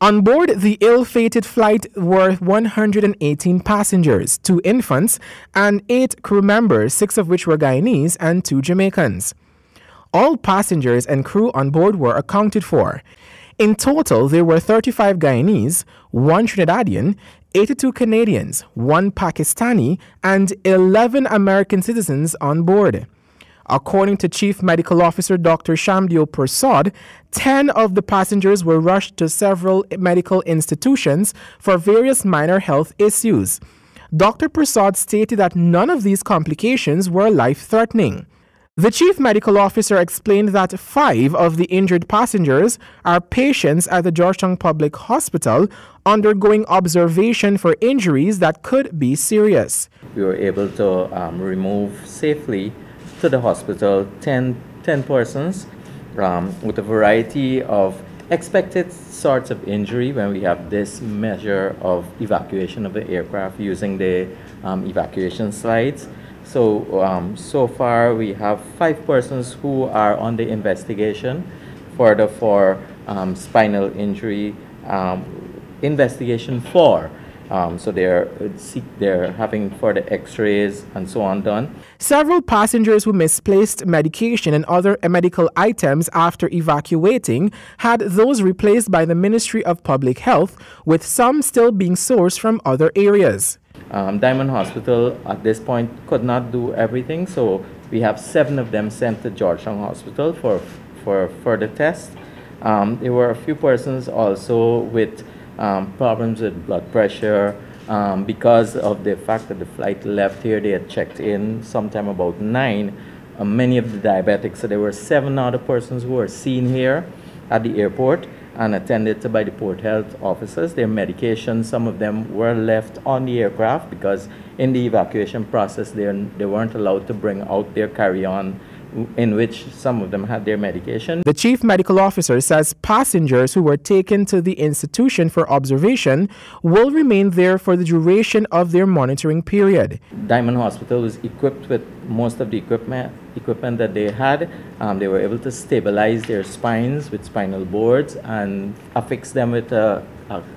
On board the ill-fated flight were 118 passengers, 2 infants, and 8 crew members, 6 of which were Guyanese and 2 Jamaicans. All passengers and crew on board were accounted for. In total, there were 35 Guyanese, 1 Trinidadian, 82 Canadians, 1 Pakistani, and 11 American citizens on board. According to Chief Medical Officer Dr. Shamdio Persad, 10 of the passengers were rushed to several medical institutions for various minor health issues. Dr. Persad stated that none of these complications were life-threatening. The Chief Medical Officer explained that 5 of the injured passengers are patients at the Georgetown Public Hospital undergoing observation for injuries that could be serious. We were able to remove safely to the hospital 10 persons with a variety of expected sorts of injury when we have this measure of evacuation of the aircraft using the evacuation slides. So far we have 5 persons who are on the investigation for spinal injury investigation 4. So they're having further x-rays and so on done. Several passengers who misplaced medication and other medical items after evacuating had those replaced by the Ministry of Public Health, with some still being sourced from other areas. Diamond Hospital at this point could not do everything, so we have 7 of them sent to Georgetown Hospital for further tests. There were a few persons also with problems with blood pressure because of the fact that the flight left here. They had checked in sometime about 9. Many of the diabetics, so there were 7 other persons who were seen here at the airport and attended to by the port health officers. Their medication, some of them were left on the aircraft because in the evacuation process they weren't allowed to bring out their carry-on, in which some of them had their medication. The Chief Medical Officer says passengers who were taken to the institution for observation will remain there for the duration of their monitoring period. Diamond Hospital was equipped with most of the equipment that they had. They were able to stabilize their spines with spinal boards and affix them with a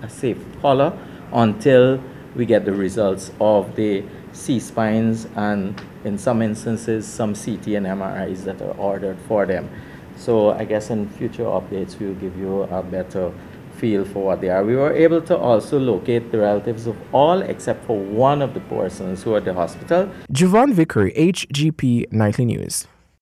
safe collar until we get the results of the C-spines and in some instances some CT and MRIs that are ordered for them. So I guess in future updates we'll give you a better feel for what they are. We were able to also locate the relatives of all except for one of the persons who are at the hospital. Javon Vickery, HGP Nightly News.